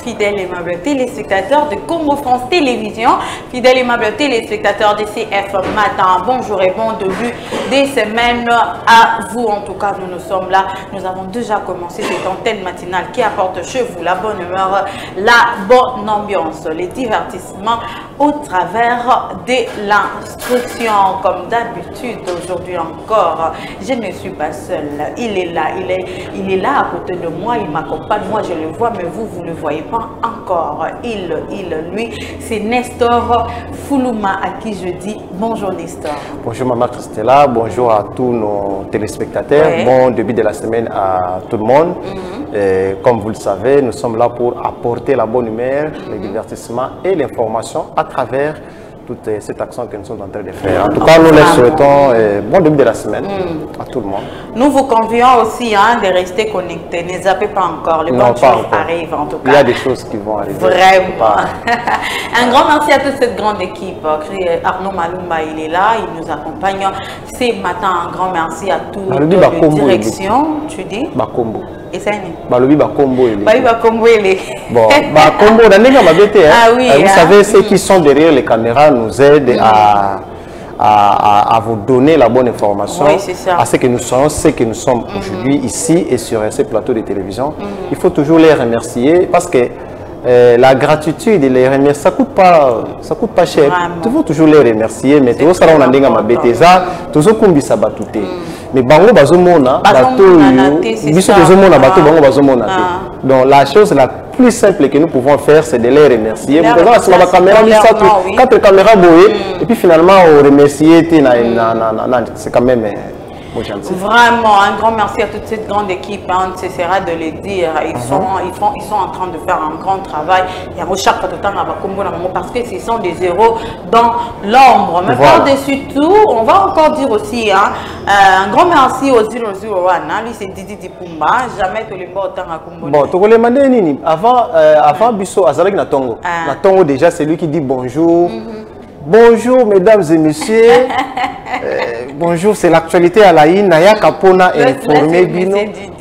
Fidèles et aimables téléspectateurs de Congo France Télévision, fidèles et aimables téléspectateurs de CF Matin, bonjour et bon début des semaines à vous. En tout cas, nous sommes là. Nous avons déjà commencé cette antenne matinale qui apporte chez vous la bonne humeur, la bonne ambiance, les divertissements au travers de l'instruction. Comme d'habitude, aujourd'hui encore, je ne suis pas seule. Il est là, il est là à côté de moi, il m'accompagne. Moi, je le vois, mais vous ne le voyez pas encore. Lui, c'est Nestor Foulouma à qui je dis bonjour Nestor. Bonjour Maman Christella, bonjour à tous nos téléspectateurs, bon début de la semaine à tout le monde. Et comme vous le savez, nous sommes là pour apporter la bonne humeur, le divertissement et l'information à travers toute cette action que nous sommes en train de faire. En tout cas, nous les souhaitons bon début de la semaine à tout le monde. Nous vous convions aussi de rester connectés. Ne zappez pas encore. Les bonnes choses arrivent en tout cas. Il y a des choses qui vont arriver. Vraiment. Un grand merci à toute cette grande équipe. Arnaud Malumba, il est là. Il nous accompagne ce matin. Un grand merci à toute la direction. Tu dis Bakombo. Et ça est Balobi Bakombo. Bakombo, il est. Bon, Bakombo, vous savez, ceux qui sont derrière les caméras nous aident à vous donner la bonne information, à ce que nous sommes, aujourd'hui ici et sur ces plateaux de télévision. Il faut toujours les remercier parce que la gratitude et les remercier, ça coûte pas cher. Il faut toujours les remercier, mais tout ça on a dit ma bêtisa, toujours kumbi sabatute. Mais bango bazomona, donc la chose la plus simple que nous pouvons faire, c'est de les remercier. Quatre caméras et puis finalement on remercier, c'est quand même vraiment un grand merci à toute cette grande équipe. On cessera de le dire. Ils sont en train de faire un grand travail. Il y a chaque parce que ce sont des héros dans l'ombre. Mais par-dessus tout, on va encore dire aussi un grand merci aux Zulu lui c'est Didi Dipumba. Jamais tous les mots autant à Kumbo. Bon, tu voulais demander Nini. Avant Bisso, Azalek Natongo. Natongo déjà, c'est lui qui dit bonjour. Bonjour mesdames et messieurs. Bonjour, c'est l'actualité à la IN. Naya Kapona informé Bino.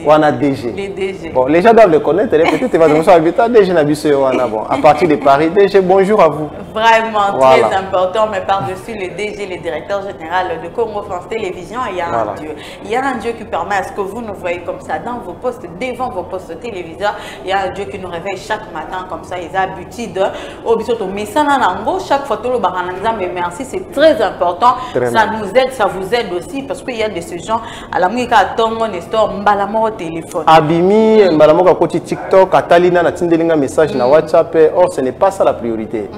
Wana DG. Bon, les gens doivent le connaître. Peut-être que vous avez DG Nabiso Wana. Bon, à partir de Paris, DG, bonjour à vous. Vraiment très important, mais par-dessus le DG, le directeur général de Congo France Télévision, il y a un Dieu. Il y a un Dieu qui permet à ce que vous nous voyez comme ça dans vos postes, devant vos postes téléviseurs. Il y a un Dieu qui nous réveille chaque matin comme ça. Ils ont l'habitude au bisoto. Mais ça, chaque fois, mais merci, c'est très important. Ça nous aide, ça vous aide aussi parce qu'il y a de ces gens à la musique à Tongo, Nestor, Mbalamo au téléphone. Abimi, Mbalamo à côté TikTok, Atalina, Natindelinga message na WhatsApp. Or, ce n'est pas ça la priorité.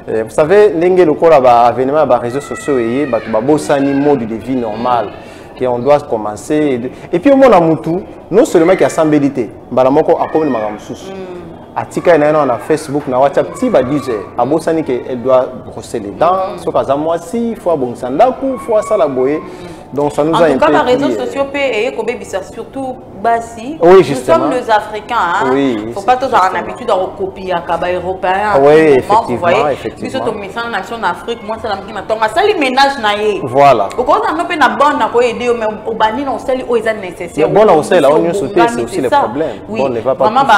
Vous savez, Lenge le corps à venir à réseaux sociaux et Babosani mode de vie normal. On doit commencer. Et puis, au moins, non seulement qu'il y a sambélité, Mbalamoko a comme Magamsous. Atika on a Facebook, na WhatsApp, si ba disait, abosani qu'elle doit brosser les dents, soit par moi si, fois bon sandaku, fois ça la boye. Donc ça nous a un peu. En tout cas, les réseaux sociaux et surtout Bassi. Oui, justement. Nous sommes les Africains. Il ne faut pas tous avoir l'habitude de recopier à Kaba européen. Oui, effectivement. Nous sommes en nation d'Afrique. Moi, c'est la petite matin. Ça les ménages naïe. Voilà. Au contraire, on a une bonne à aider, mais au bani on sait où ils nécessaire. Bon, on sait là, on y sauter, c'est aussi le problème. Oui. On ne va pas. Maman,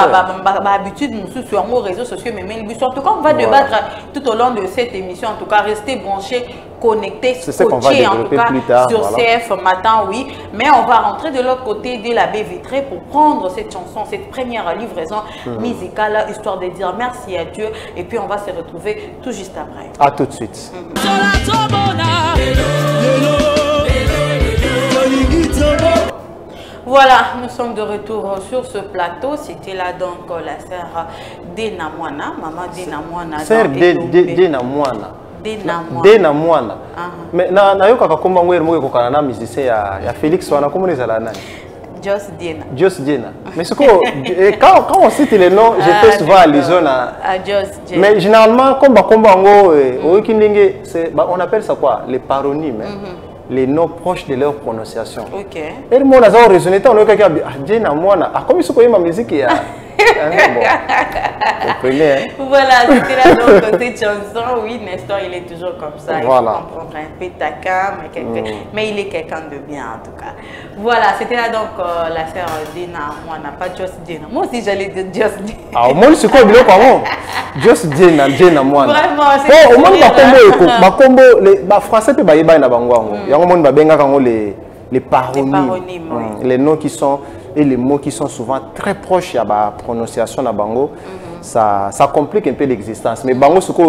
habitude nous sur les réseaux sociaux, mais en tout cas, on va débattre tout au long de cette émission. En tout cas, restez branchés, connectés, coachés en tout cas plus tard, sur CF Matin, oui. Mais on va rentrer de l'autre côté de la baie vitrée pour prendre cette chanson, cette première livraison musicale, histoire de dire merci à Dieu. Et puis on va se retrouver tout juste après. À tout de suite. Voilà, nous sommes de retour sur ce plateau. C'était là donc la sœur Dena Mwana, maman Dena Mwana. Sœur Dena Mwana. Dena Mwana. Mais na yoka kakomba ngwe mo ko kana musicien ya Félix wana comment les alana. Jos Diena. Jos Diena. Mais ce quand on cite les noms, je fais souvent allusion à Jos Diena. Mais généralement comme bakomba ngo on appelle ça quoi? Les paronymes. Les noms proches de leur prononciation. OK. Et moi, nous avons raisonné, on a dit Dena Mwana. Ah, comme il se connaît ma musique, Bon, comprenez, hein? Voilà, c'était là donc cette chanson. Oui, Nestor, il est toujours comme ça. Il faut comprendre un peu taquin, mais il est quelqu'un de bien en tout cas. Voilà, c'était là donc la sœur Dina. Moi, on n'a pas Just Dina. Moi aussi, j'allais dire Just Dina. Ah, au moins, c'est quoi le comment? Just Dina, Dina, moi. Vraiment, c'est au moins, ma combo, les français, peut bailler na bango. Il y a un monde babenga kango les paronymes, les noms qui sont et les mots qui sont souvent très proches à la prononciation na bango. Ça complique un peu l'existence. Mais bango ce que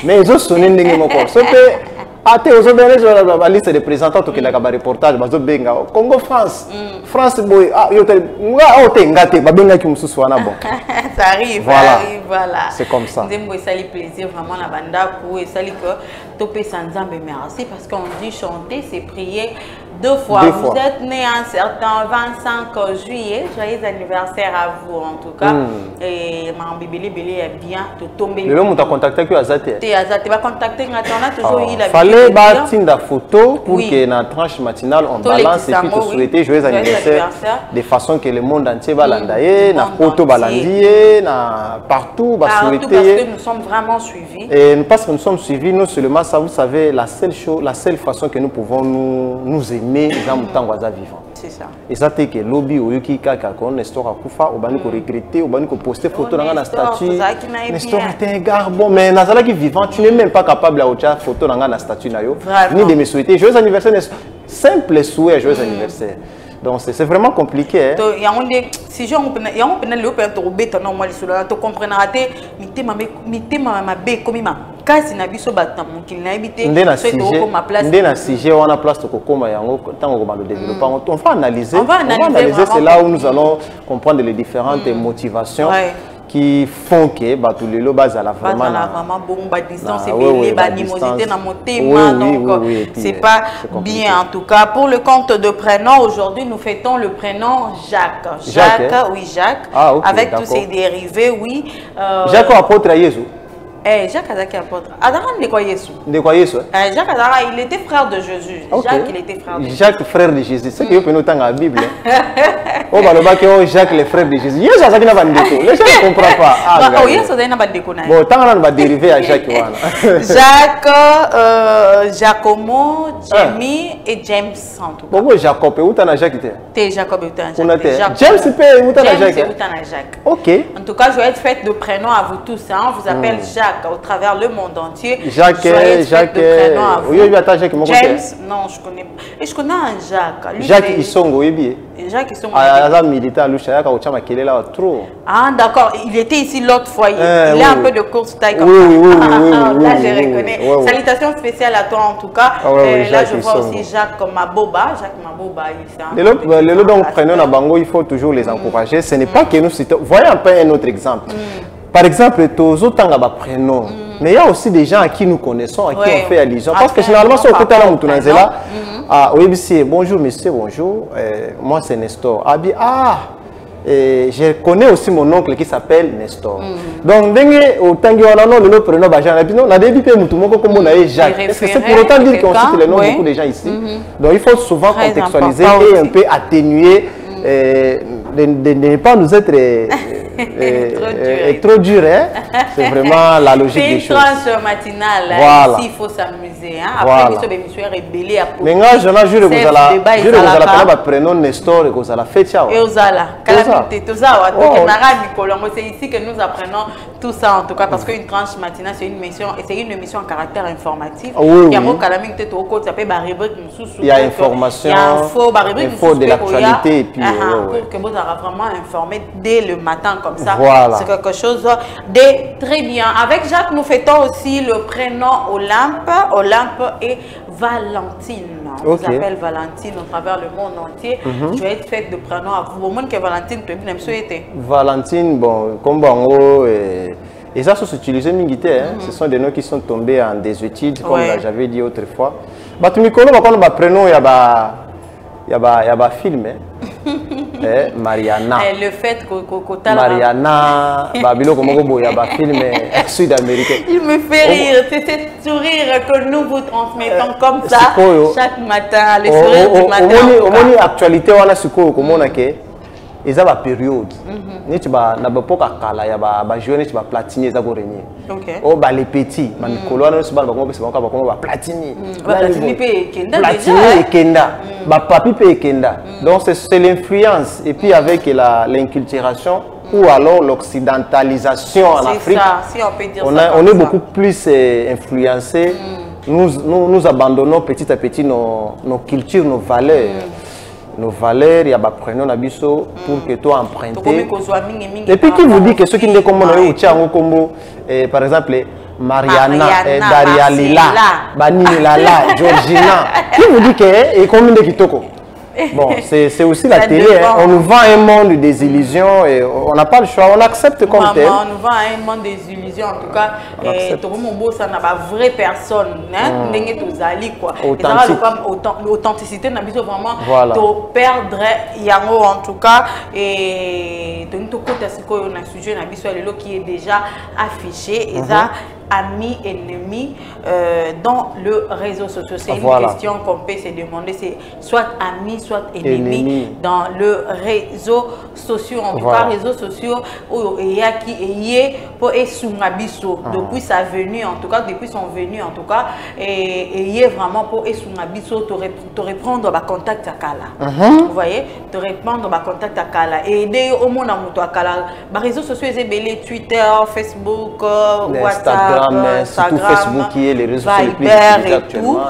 mais ils ont sonné n'engagé mon corps. Ate ozobele la liste de représentants qui n'a pas reportage bazo benga Congo France France boy yote nga ote ngate babenga ki mususu wana bon ça arrive voilà c'est comme ça ndembo esali plaisir vraiment na banda ku esali que topé sanzambe merci parce qu'on dit chanter c'est prier deux fois. Vous êtes né un certain 25 juillet. Joyeux anniversaire à vous en tout cas. Et ma bébé est bien. Tu tombes. Le homme t'a contacté que Azate. Tu vas contacter. On a toujours eu la. Fallait bâtir la photo pour que dans la tranche matinale on balance et puis te souhaiter joyeux anniversaire de façon que le monde entier va l'endayer, na photo va l'endayer, na partout va souhaiter. Parce que nous sommes vraiment suivis. Et parce que nous sommes suivis, non seulement ça, vous savez, la seule chose, la seule façon que nous pouvons nous aimer. Mais ils ont tant vivant. C'est ça. Et ça fait que lobby ou yuki kaka kon Nestor akufa ou bani ko regretter ou bani ko poster photo dans la statue. Nestor était un gars bon mais nazala qui vivant tu n'es même pas capable à autre photo dans la statue na yo ni de me souhaiter joyeux anniversaire simple souhait joyeux anniversaire. Donc c'est vraiment compliqué. Il y a si je il y a un peu le père to beta non moi sur to comprendre raté mité ma bé comme ma kasi na biso batam qu'il na habité c'est ma place ndé na sujet on a place to kokoma yango tango ko le développement on va analyser c'est là où nous allons comprendre les différentes motivations qui font que tous les lobes à la vraiment bon distance et animosité dans mon thème donc c'est pas bien en tout cas pour le compte de prénom aujourd'hui nous fêtons le prénom Jacques oui Jacques avec tous ses dérivés oui Jacques apôtre à Jésus. Jacques Azaki apôtre. Adara de quoi Jésus. De quoi Jésus? Jacques Azara, il était frère de Jésus. Jacques, il était frère de Jésus. Jacques, frère de Jésus. C'est ce que vous pouvez dans la Bible. Oh, bah, le Jacques, le frère de Jésus. Jésus, ça n'a pas de déco. Les gens ne comprennent pas. Ah, oui, ça n'a pas de déco. Bon, tant qu'on va dériver à Jacques. Jacques, Giacomo, Jamie et James en tout cas. Bon, Jacob, où t'en as Jacques? T'es Jacob, où t'en as Jacques. James, où t'en as Jacques? Ok. En tout cas, je vais être fête de prénom à vous tous. On vous appelle Jacques au travers le monde entier. Jacques, oui, James, non, je connais pas. Et je connais un Jacques. Jacques Isongo, oui. Jacques Isongo. Militaire, ah, d'accord. Il était ici l'autre fois. Il a un peu de course taille comme ça. Là, je reconnais. Salutations spéciales à toi en tout cas. Là, je vois aussi Jacques Maboba. Jacques Maboba, les lots dont prenons à Bango, il faut toujours les encourager. Ce n'est pas que nous citons. Voyons un peu un autre exemple. Par exemple, Tozo Tangaba prénom. Mais il y a aussi des gens à qui nous connaissons, à qui on fait allusion. Parce que généralement, si on peut aller là, oui, bonjour monsieur, bonjour. Moi, c'est Nestor. Je connais aussi mon oncle qui s'appelle Nestor. Donc, autant que le prénom Jacques. Est-ce que c'est pour autant dire qu'on cite le nom de beaucoup de gens ici? Donc, il faut souvent contextualiser et un peu atténuer, de ne pas nous être trop dur. C'est vraiment la logique des choses. C'est une tranche matinale. Ici, il faut s'amuser. Après, il faut se rébeller à mais moi, je jure que vous allez prénom Nestor et que vous allez faire ça. Et vous allez. C'est ici que nous apprenons tout ça en tout cas parce qu'une tranche matinale, c'est une émission à caractère informatif. Il y a il y a information, info de l'actualité et puis pour que vous soyez vraiment informé dès le matin comme ça. Voilà. C'est quelque chose de très bien. Avec Jacques, nous fêtons aussi le prénom Olympe et Valentine. On vous appelle Valentine au travers le monde entier. Je vais être faite de prénom à vous. Au moins que Valentine, tu as souhaité. Valentine, bon, comme Bango et ça, c'est utilisé militaire. Ce sont des noms qui sont tombés en désuétude, comme j'avais dit autrefois. Bah, tu me connais, bah, prénom, il y a film. Mariana. Le fait que Mariana, Babylone, comme il y a un film sud-américain. Il me fait rire, c'est ce sourire que nous vous transmettons comme ça chaque matin, le sourire du matin. Au moins, actualité, on a ce qu'on a que ils ont la période. Ni tu vas na bopoka kala ya ba jeune tu vas platiner ça gorenye. OK. Oh ba les petits, man kolona so ba ba platiner. Platiner pe kenda déjà. Platiner et kenda. Ba papi pe kenda. Donc c'est l'influence et puis avec l'inculturation ou alors l'occidentalisation en Afrique. Ça, si on peut dire on est beaucoup plus influencé. Nous abandonnons petit à petit nos cultures, nos valeurs. Nos valeurs, il y a prenons l'abisso pour que toi emprunter. Et puis qui vous dit que ceux qui ne connaissent pas, par exemple, Mariana, Daria Lila, Banini Lala, Georgina, qui vous dit que et combien de kitoko? Bon, c'est aussi la télé, hein. On nous vend un monde des illusions et on n'a pas le choix, on accepte comme tel. On nous vend un monde des illusions, en tout cas, ça n'a pas vraie personne, l'authenticité n'a pas vraiment de perdre, en tout cas, et de nous côté un sujet qui est déjà affiché, et ça, amis, ennemis dans le réseau social. C'est une question qu'on peut se demander, c'est soit amis, soit ennemis dans le réseau social. En tout cas, réseaux sociaux où il y a qui est pour Esungabiso depuis sa venue, en tout cas depuis son venue, en tout cas, et il est vraiment pour Esungabiso te reprendre ma contact à Kala. Vous voyez, te reprendre ma contact à Kala et aider au monde à Mouto à Kala. Les réseaux sociaux, c'est belé Twitter, Facebook, WhatsApp. Surtout Facebook qui est les réseaux sociaux les plus utilisés actuellement.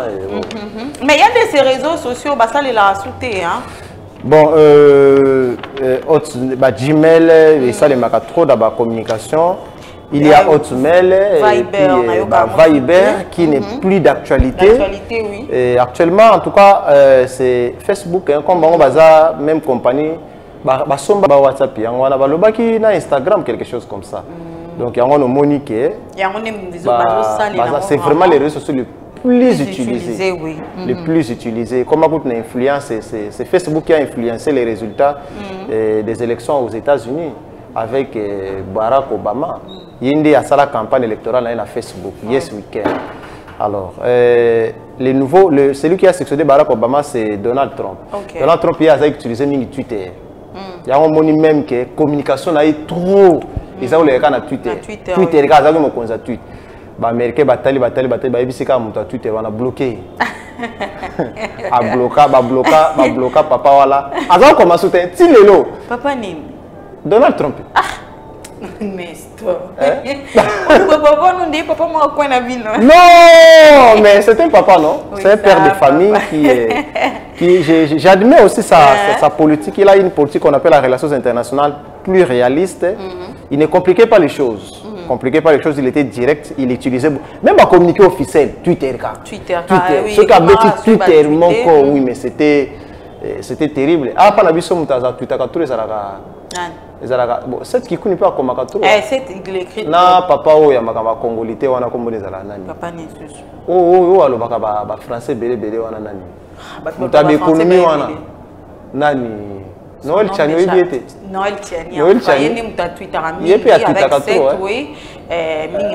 Mais il y a de ces réseaux sociaux, ça les a sauté. Bon, Gmail, et ça les marque trop dans la communication. Il y a Hotmail, Viber qui n'est plus d'actualité. Oui. Actuellement, en tout cas, c'est Facebook, comme on va même compagnie, WhatsApp, on va qui na Instagram, quelque chose comme ça. Donc, il y a un monique. C'est vraiment les réseaux sociaux les plus utilisés. Oui. Les plus utilisés. Comment on influence, c'est Facebook qui a influencé les résultats des élections aux États-Unis avec Barack Obama. Il y a la campagne électorale à Facebook, Yes Weekend. Alors, celui qui a succédé Barack Obama, c'est Donald Trump. Donald Trump il a utilisé Twitter. Il y a un moni même que la communication a été trop. Ils ont les cas na Twitter. Twitter, les gars, ils ont mis tweet. Les Américains batali, Twitter, on a bloqué. A bloqué, papa wala. Avant comment soutenir, Tilelo. Papa Nim. Donald Trump. Mais stop. Papa nous dit, papa moi quoi na ville. Non, mais c'est un papa, non? C'est un père de famille qui j'admire aussi sa politique. Il a une politique qu'on appelle la relations internationales plus réaliste. Il ne compliquait pas les choses. Il était direct, il utilisait même à communiquer officiel, Twitter. Oui, ce qu'a dit Twitter, mon corps, oui, mais c'était terrible. Ah, pas la vie sur Twitter, tous les bon, c'est qui connaît pas comme Makato. C'est écrit. Na papa o ya makamba congolité wana kombo nezala nani. Papa ni susu. Oh alo ba français belé wana nani. Mutabe économie wana. Nani. Noël Chanyo yete. Noël Chanyo. Yeni muta Twitter ami. Yepe ya Twitter kato. Oui.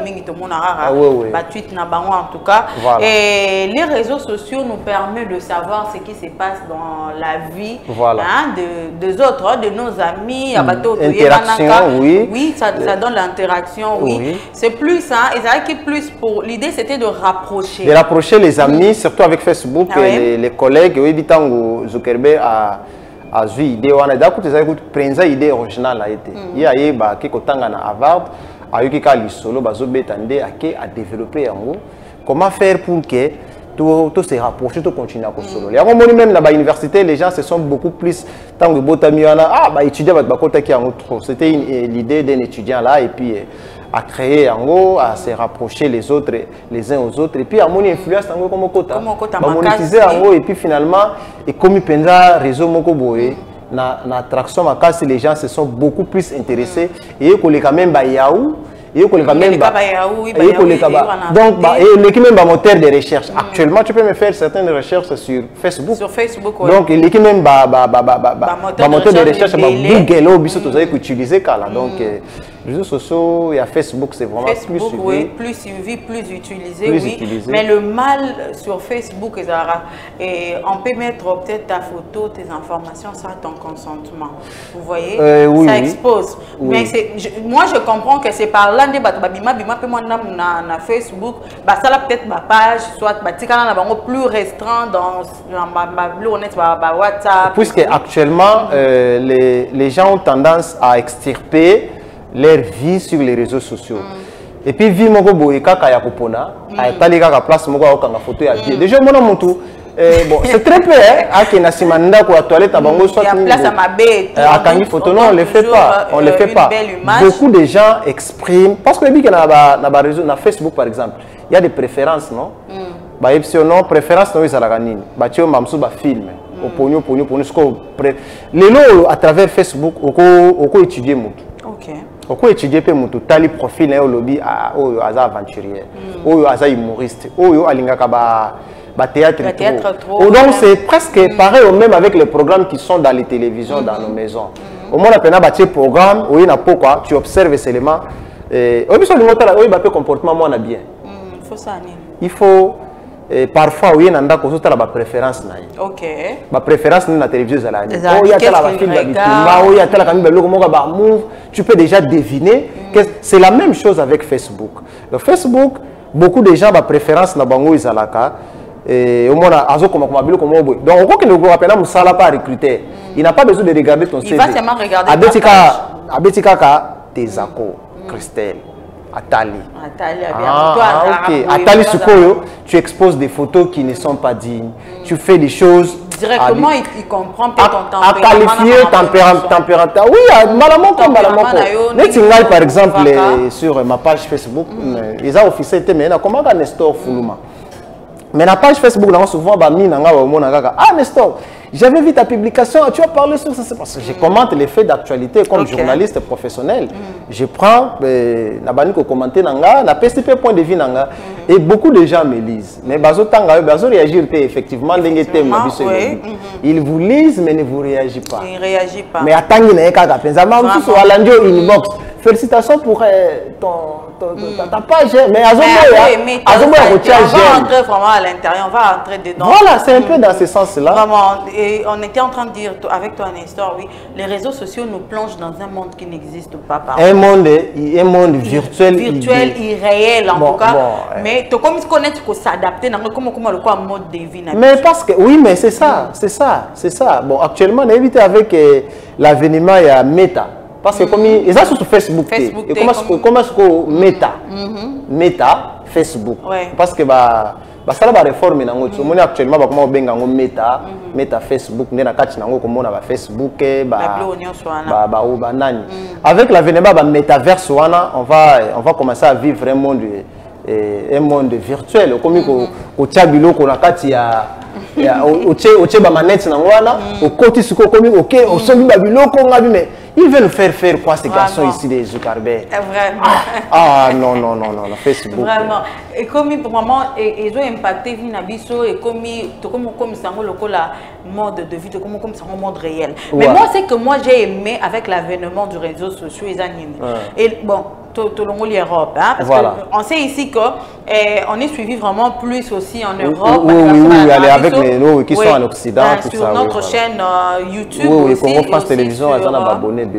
Mingi to mona rara. Ba tweet na bango en tout cas. Et les réseaux sociaux nous permettent de savoir ce qui se passe dans la vie des autres, de nos amis. Interaction, oui. Oui, ça donne l'interaction, oui. C'est plus plus pour l'idée c'était de rapprocher. De rapprocher les amis, surtout avec Facebook et les collègues. Oui, Bitango Zuckerberg a vu idée wana d'accord tu as prenza idée originale là été il y a ba ke kotanga na Harvard a eu ki ka lisolo bazo betande a développer yango comment faire pour que tout se rapprocher tout continuer à solo il y a un moment même dans la université les gens se sont beaucoup plus tango botami wana étudier ba kota ki yango trop c'était l'idée d'un étudiant là et puis à créer yango à se rapprocher les autres les uns aux autres et puis à mon influence yango comme kota monétiser yango et puis finalement et comme il penza réseau moko boye na attraction makasi les gens se sont beaucoup plus intéressés et ko le quand même ba yaou et ko le quand même ba donc et l'équipe même ba moteur de recherche actuellement tu peux me faire certaines recherches sur Facebook donc l'équipe même ba moteur de recherche ba Google ou biso to za utiliser kala donc Les réseaux sociaux, il y a Facebook, c'est vraiment Facebook, plus suivi. Oui, plus suivi, plus utilisé, mais le mal sur Facebook, et on peut mettre peut-être ta photo, tes informations sans ton consentement. Vous voyez, ça expose. Oui. Mais moi, je comprends que c'est par là que na Facebook, ça là peut-être ma page, soit plus restreint dans ma WhatsApp. Puisque actuellement, les gens ont tendance à extirper leur vie sur les réseaux sociaux. Et puis, vie moko boye kaka ya kopona, ayetali kaka place moko akanga photo ya vie. Déjà mon amutu bon, c'est très peu hein, que na simanda ko toilette bango soit il y a place à ma bête. Akangi photo non, on le fait pas, on le fait pas. Beaucoup de gens expriment parce que bi que na réseau na Facebook par exemple, il y a des préférences non? Ba non préférence non ezala kanini. Ba tio mamsu ba film. Oponyo lelo à travers Facebook oko étudier mutu. OK. Oko étudier pe mutu tali profil au lobby oyo aza aventurier, oyo aza humoriste, oyo alingaka ba théâtre trop. Donc c'est presque pareil au même avec les programmes qui sont dans les télévisions dans nos maisons. Au moins on a bâti programme oyo na pourquoi tu observes seulement obiso limotala oyo ba pe comportement moi na bien. Faut ça ni. Il faut parfois oui nanda ko sotala ba préférence na ye. OK. Ba préférence na télévision za la ni. Oh ya tala ba film ba bitumba, oh ya tala kambi beloko moka ba move, tu peux déjà deviner que c'est la même chose avec Facebook. Le Facebook, beaucoup de gens ba préférence na bango izalaka et au moins azo comme biloko mo boy. Donc on croit que le groupe appelle musala pas recruter. Il n'a pas besoin de regarder ton CV. Il va seulement regarder Abetika ka tes accords, Christelle. Atali. Ok. Atali Sukoyo, tu exposes des photos qui ne sont pas dignes. Tu fais des choses. Directement, il comprend ton tempérament. À qualifier tempérament. Oui, malamon comme malamon. Netingal, par exemple, sur ma page Facebook, ils ont officié, mais comment Nestor Foulouma. Mais la page Facebook, souvent, Nestor, j'avais vu ta publication, tu as parlé sur ça. Parce que je commente les faits d'actualité comme journaliste professionnel. Je prends, je commente, na PSTP point de vue, et beaucoup de gens me lisent. Mais ils réagissent effectivement. Ils vous lisent, mais ne vous réagissent pas. Ils ne réagissent pas. Mais attendez, inbox. Félicitations pour ta page, mais on va rentrer vraiment à l'intérieur, on va rentrer dedans. Voilà, c'est un peu dans ce sens-là. Vraiment, et on était en train de dire avec toi, Nestor, oui, les réseaux sociaux nous plongent dans un monde qui n'existe pas. Un monde virtuel. Virtuel, irréel en tout cas. Mais tu comme connaître qu'il faut s'adapter, comment le mode de vie. Mais parce que, oui, mais c'est ça. Bon, actuellement, on a évité avec l'avènement, il y a Meta. Parce que comme ils sont sur Facebook, et comment est-ce que Meta Facebook, parce que ça la réforme actuellement comment on Meta Facebook Facebook avec l'avènement métaverse on va commencer à vivre un monde virtuel comme au Tchabilo qu'on a ils veulent faire quoi ces garçons ici des Zuckerberg? Vraiment. Ah non, Facebook. Vraiment. Et comme pour maman, ils ont impacté Vinabiso et comme ça la mode de vie, comme ça mode réel. Mais moi, c'est que moi j'ai aimé avec l'avènement du réseau social et bon. Tout le monde l'Europe, hein, parce qu'on sait ici qu'on est suivi vraiment plus aussi en Europe. Oui, avec les qui sont en Occident. Sur notre chaîne YouTube oui, aussi. Congo France Télévision, on a abonné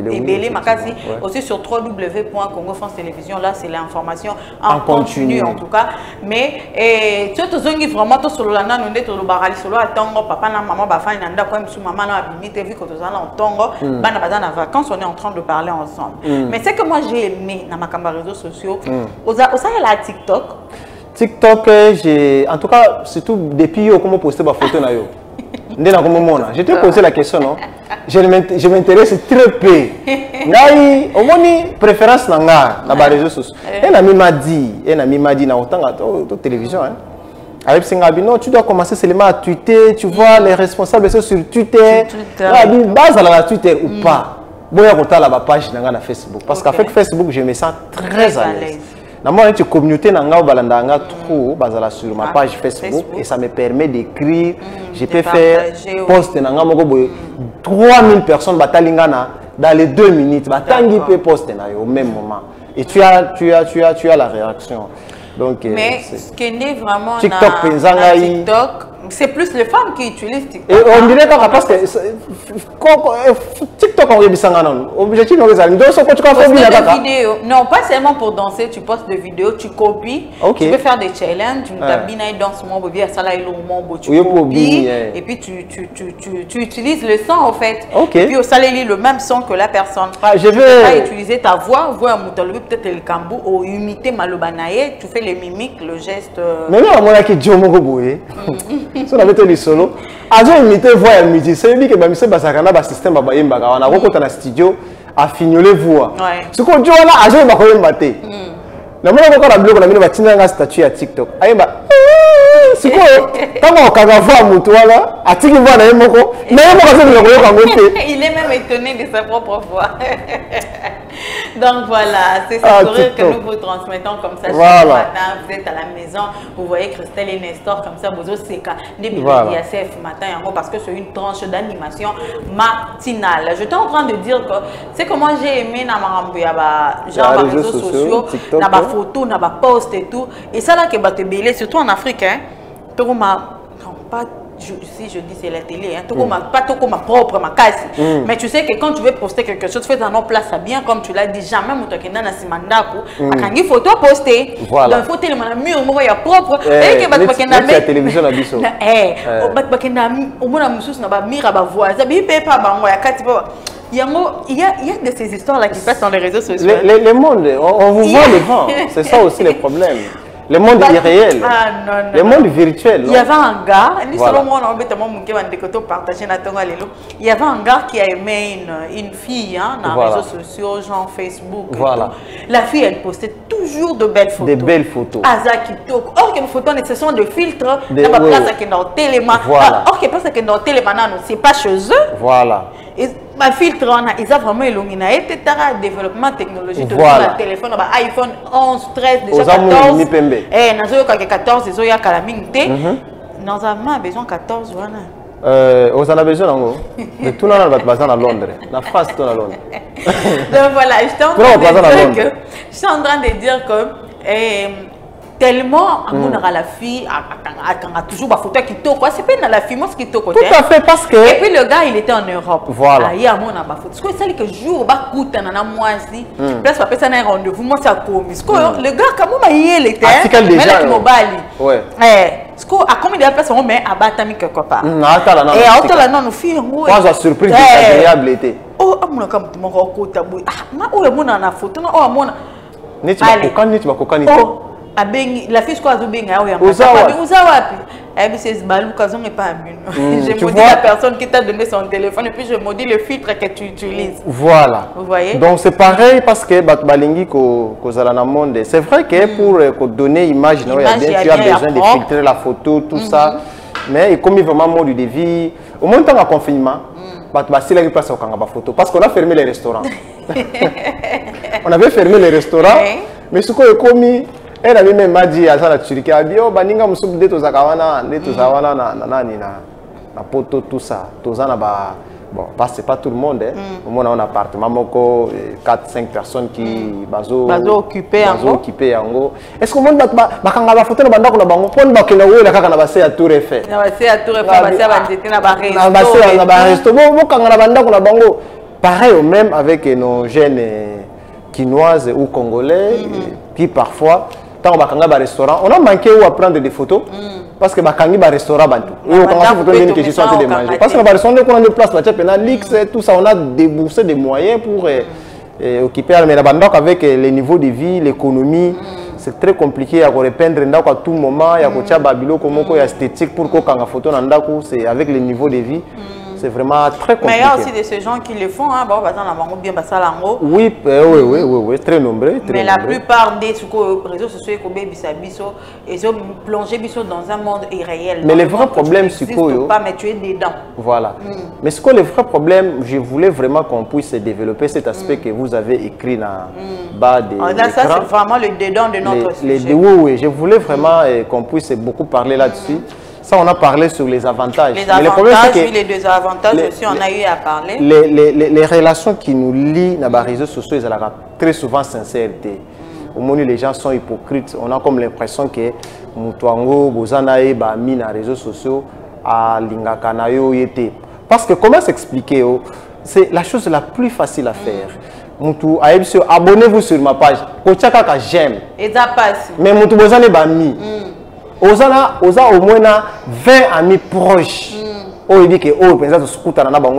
aussi sur www.congofrance Télévision, là c'est l'information en continu en tout cas. Mais tu as vraiment tout sur l'année, nous sommes sur le barrage, sur le tongo, papa, maman, bafan, nanda, comme sous maman, là, limité, vu que tu es en tongo, en vacances, on est en train de parler ensemble. Mais c'est que moi j'ai aimé dans ma réseaux sociaux. Vous avez la TikTok? TikTok, en tout cas, surtout depuis que je posté ma photo. Je te posé la question, non? Je m'intéresse très peu. Au moins, préférence dans les réseaux sociaux. Un ami m'a dit, dans la télévision, avec Singabino, tu dois commencer seulement à tweeter, tu vois les responsables sur Twitter. Base à la Twitter ou pas. Bon, il y a la page dans Facebook. Parce qu'avec Facebook, je me sens très à l'aise. Moi, une communauté nanga balandanga trop bazala sur ma page Facebook et ça me permet d'écrire. Je peux faire post nanga moko boy 3000 personnes batalingana dans les 2 minutes. Batangi peut poster na au même moment. Et tu as la réaction. Donc mais ce qui est vraiment TikTok, c'est plus les femmes qui utilisent TikTok. Et on dirait parce que TikTok on rebisanga non. Objectif on regarde. Donc ça quand tu fais des vidéos. Non, pas seulement pour danser, tu postes des vidéos, tu copies. Tu peux faire des challenges, tu t'abines dans ce moment bien ça là il tu copies et puis tu utilises le son en fait. Et puis au salé le même son que la personne. Je vais utiliser ta voix, voir peut-être le cambo ou imiter malobanaye, tu fais les mimiques, le geste. Mais non, moi là qui Dieu mon boye. Si on avait été solo, azo imité voix et musique, c'est lui qui m'a mis ça basakana bas système baba yembaga. On a rencontré dans le studio à fignoler voix. Ce qu'on dit là, azo m'a quand même batté. La moi encore la bloc on a mis batina nga statut à TikTok. Ayemba. C'est quoi? Quand on kaga voix muto là, a tiki voix na yemoko. Na yemoko c'est le ko kangote. Il est même étonné de sa propre voix. Donc voilà, c'est ce sourire que nous vous transmettons comme ça. Voilà. Ce matin, vous êtes à la maison, vous voyez Christelle et Nestor comme ça, vous c'est matin parce que c'est une tranche d'animation matinale. J'étais en train de dire que c'est comment j'ai aimé genre les réseaux sociaux, na ba photo, na ba post et tout. Et ça là que te belé surtout en Afrique hein. Non pas si je dis c'est la télé, hein, pas tout comme ma propre, ma casse. Mais tu sais que quand tu veux poster quelque chose, fais en place ça bien, comme tu l'as dit, jamais mon token dans Simandako. Quand il faut poster, voilà. Il faut télé mon mur, il y a propre. Et que la télévision à biso. Au moins la musus n'a pas mire à ma voix. Ça ne pas bango ya kati pas. Il y a de ces histoires là qui passent dans les réseaux sociaux. Le monde, on vous voit le vent. C'est ça aussi le problème. Le monde irréel, le monde virtuel. Il y avait un gars, il y avait un gars qui a aimé une fille hein, dans les réseaux sociaux, genre Facebook. Voilà. La fille, elle postait toujours de belles photos. Des belles photos. Or, que les photos, ce sont des filtres. Dans la place qui est dans le téléman. Or, que place qui est dans le téléman, c'est pas chez eux. Voilà. Ma filtre, ils ont vraiment illuminé. Et le développement technologique de voilà. téléphone, iPhone 11, 13, déjà 14. Et nous avons 14, ils ont nous avons besoin de 14. Vous en avez besoin de tout le monde va à Londres. La France, tout à Londres. Donc voilà, je suis en train de dire que tellement la fille a toujours ma photo qui toque. C'est pas la fille, moi ce qui toque. Tout à fait parce que. Et puis le gars il était en Europe. Voilà. Il y a mon photo. Ce que c'est que jour bah coûte nana moi si. Place pas ça un rendez-vous moi ça commis. Ce que le gars comment il était. Mais là mobile. Ouais. Ce que à combien de personnes on met à batami quelque part. Et à autre là non nous filles. Pas la surprise agréable était. Oh mon comme mon côté boy. Ah ma oh mon na photo na oh mon. Ni tu vas kokani. La fille quoi Zobinga Uzawapi. C'est Balouka n'est pas je maudis la personne qui t'a donné son téléphone et puis je maudis le filtre que tu utilises. Voilà. Vous voyez? Donc c'est pareil parce que Balingi monde. C'est vrai que pour donner image, tu as besoin de filtrer la photo, tout ça. Mais comme il vraiment mode de vie, au moins dans le confinement, c'est là qu'il passe au Kangaba photo parce qu'on a fermé les restaurants. On avait fermé les restaurants, mais ce qu'on a commis. Elle a même dit à ça la Turquie, a dit oh baninga musubu de tozakawana na poto tout ça, tozana ba bon parce que pas tout le monde au moins on a un appartement moko 4-5 personnes qui bazo occupé yango. Est-ce que monde bakanga ba photo na bandako na bango pon bakena wela kaka na base à Tour Eiffel. Na base à Tour Eiffel base à bandete na ba resto. Na base na ba resto bo kanga na bandako na bango. Pareil au même avec nos jeunes quinoises ou congolais qui parfois quand on va au restaurant, on a manqué où à prendre des photos parce que on va au restaurant bantou. Et on commence à photo que je suis en train de manger. Parce que on va restaurant on a de place là, tu as l'X tout ça, on a déboursé des moyens pour occuper mais la bande avec les niveaux de vie, l'économie, c'est très compliqué à repeindre à tout moment, il y a kocha babilo comme il y a esthétique pour qu'on ait photo dans c'est avec les niveaux de vie. C'est vraiment très compliqué. Mais il y a aussi de ces gens qui le font, hein, bon, bien oui, très nombreux. Mais la plupart des réseaux sociaux, ils ont plongé dans un monde irréel. Mais le vrai problème, c'est que... pas, mais tu es dedans. Voilà. Mais ce que le vrai problème, je voulais vraiment qu'on puisse développer cet aspect que vous avez écrit dans bas des là, ça, c'est vraiment le dedans de notre sujet. Oui, je voulais vraiment qu'on puisse beaucoup parler là-dessus. Ça, on a parlé sur les avantages. Les avantages, oui, les désavantages aussi, on a eu à parler. Les relations qui nous lient dans les réseaux sociaux, elles ont très souvent sincérité. Au moment où les gens sont hypocrites, on a comme l'impression que Moutouango, Bozanae, Bami, dans les réseaux sociaux, à Lingakanayo, Yete. Parce que comment s'expliquer? C'est la chose la plus facile à faire. Abonnez-vous sur ma page. J'aime. Et ça passe. Mais Moutou Bozanae, Bami. Oza au moins 20 amis proches. Il dit que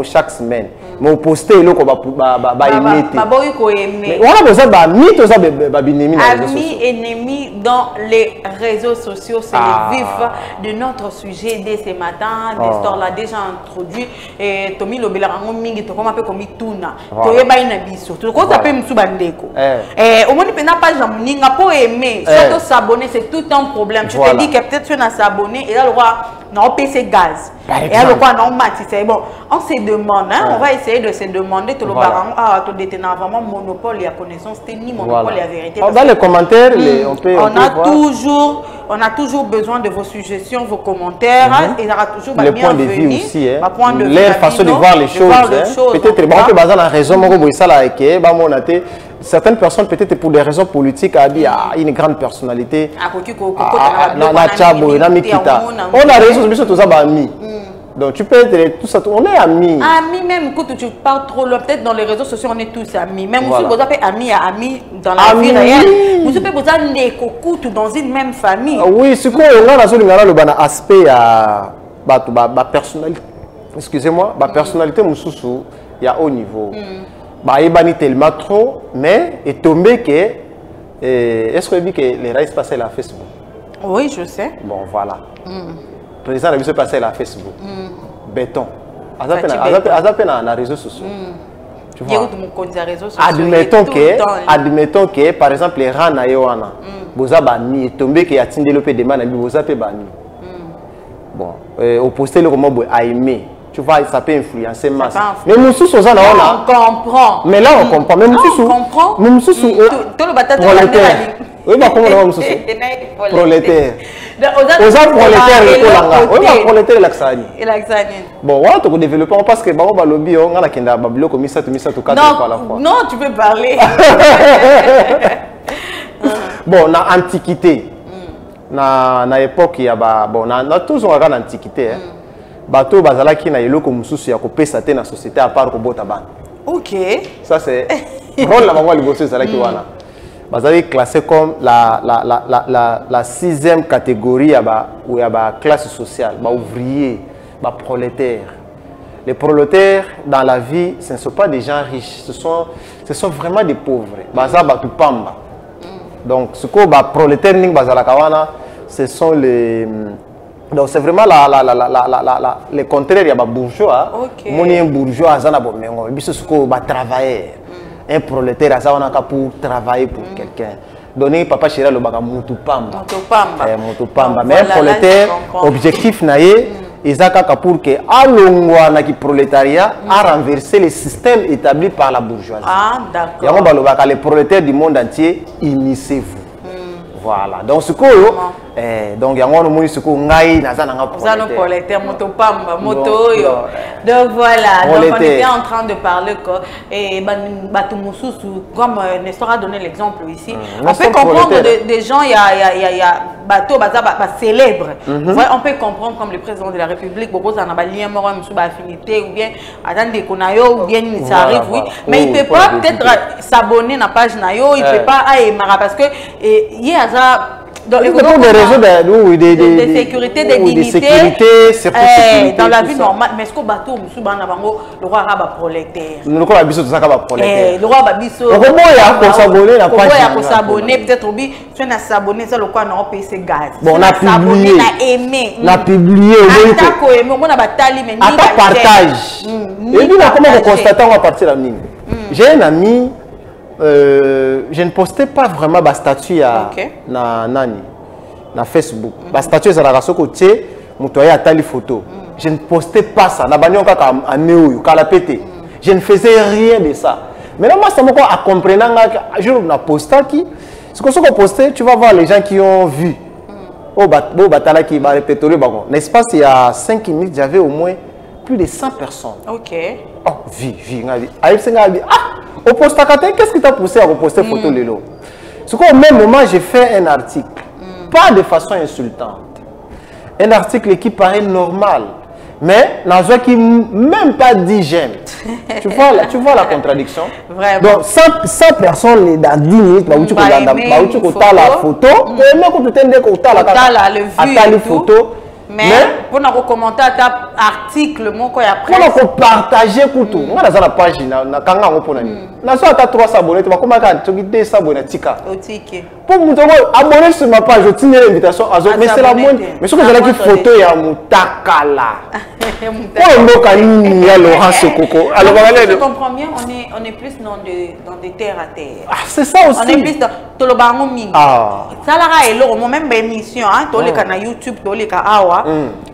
chaque semaine. Mais au poster le ko ba aimer. Amis ennemis dans les réseaux sociaux, c'est le vif de notre sujet dès ce matin. L'histoire l'a déjà introduit et Tomi Lobelango mingi to comme un peu comme Tuna. Toyeba ina biso. To ko taper musu bandeko. Au moins pena page ninga pour aimer, surtout s'abonner, c'est tout un problème. Tu te dis que peut-être tu n'as s'abonner et là le roi non PC gaz. Et là le roi non mati, c'est bon. On se demande, hein, on va essayer de se demander tout le baron to détenir vraiment monopole et à connaissance, c'est ni monopole et à vérité. Dans les commentaires, on a toujours besoin de vos suggestions, vos commentaires. Et il y aura toujours le point de vue aussi, leur façon de voir les choses. Peut-être que on peut baser la raison, certaines personnes, peut-être pour des raisons politiques, a dit une grande personnalité. On a raison, mais surtout ça, amis. Donc tu peux être tout ça, on est amis. Amis même quand tu parles trop loin, peut-être dans les réseaux sociaux on est tous amis. Même si vous avez amis à amis dans la vie réelle, vous pouvez vous aller dans une même famille. Oui, ce qu'on a le aspect à ma personnalité. Excusez-moi, ma personnalité mususu, il y a haut niveau. Il y a tellement trop, mais il est tombé que est-ce que vous dit que les rails se passaient à Facebook? Oui, je sais. Bon, voilà. Le président a vu se passer à Facebook. Béton. Azapé dans les réseaux sociaux. Tu vois? Admettons que, par exemple, les rangs na yoana, boza bani, tombé que yatinde le pe demande bi boza pe bani. Bon, au poster le comment a aimé. Tu vois, ça peut influencer masse. Mais nous sous on comprend. Mais là on comprend. Mais nous sous comprend. Nous sous prolétaire. Oui, bah comment on sous prolétaire. Aux prolétaires le kolanga. Oui, bah prolétaire l'axani. Bon, on va développer parce que bah on va lobby on a kenda babilo comme ça tout quatre fois à la fois. Non, tu peux parler. Bon, na antiquité. Na époque il y a bon na toujours en antiquité. Bateau bazalaki na eloko mususu ya kopesa te na société à part ko bota ban. OK. Ça c'est rôle la maman liboso zalaki wana. Bazali classé comme la sixième catégorie ya ba classe sociale, ba ouvrier, ba prolétaire. Les prolétaires dans la vie, ce ne sont pas des gens riches, ce sont vraiment des pauvres. Baza ba pamba. Donc ce que ba prolétaire ning bazalaka wana, ce sont les donc c'est vraiment le contraire, il y a des bourgeois. Mon un bourgeois, il y a des travailleurs. Un prolétaire, il y a pour travailler pour quelqu'un. Donner papa chéri le baga mutu pamba. Mais un prolétaire, objectif naie, ils ont pour que alongwa na ki prolétariat a renversé le système établi par la bourgeoisie. Ah d'accord. Les prolétaires du monde entier, initiez-vous. Voilà. Donc ce que donc il y a un moment ce que ngai nazana prolétaire moto pamba moto yo. Donc voilà, donc on était en train de parler que et batu mususu comme Nestor a donné l'exemple ici. On peut comprendre des gens il y a bateau célèbre. On peut comprendre comme le président de la République beaucoup ça n'a pas lien mort musu ba affinité ou bien attendez qu'on a yo ou bien ça arrive oui, mais il peut pas peut-être s'abonner à la page na yo, il peut pas aimer parce que il y a Pour des raisons de sécurité, de dignité, dans la vie normale. Mais est-ce que bateau le roi a prolétaire? Le roi a prolétaire. Le roi a s'abonner, peut-être oui, tu as s'abonner, c'est le quoi non payer ses gaz. Bon, on a publié, on a publié, on a partage. Et puis comment on constate on va partir la mine. J'ai un ami, je ne postais pas vraiment ma statut na Facebook. Ma statut est à la raison côté, motoyer à tali photo. Je ne postais pas ça. Na banyo kaka anéo, kala pété. Je ne faisais rien de ça. Maintenant moi ça m'a quoi à comprendre que je na posté qui, ce qu'on postait, tu vas voir les gens qui ont vu. Oh batala qui va répertorier bagon. L'espace il y a 5 minutes, j'avais au moins plus de 100 personnes. OK. Oh, vie. Au poste qu'est-ce qui t'a poussé à reposter photo Lelo? C'est qu'au même moment, j'ai fait un article. Pas de façon insultante. Un article qui paraît normal. Mais, dans un qui même pas dit j'aime. tu vois la contradiction? Vraiment. Donc, 100 personnes dans 10 minutes, tu as la photo. Et même quand tu as la photo. Mais pour nous commenter article mon quoi après pour partager kutu on a la page na kanga on nani na so ata 300 abonnés tu vas comment quand tu 200 abonnés tika otike pour nous abonner sur ma page je tiens l'invitation mais c'est la moindre mais ce que j'ai la photo ya mutakala pour mboka nini ya Laurent Sokoko alors je comprends bien on est plus dans des terres à terre c'est ça aussi on est plus dans tolobango mingi ça la elo même émission hein toleka na YouTube toleka awa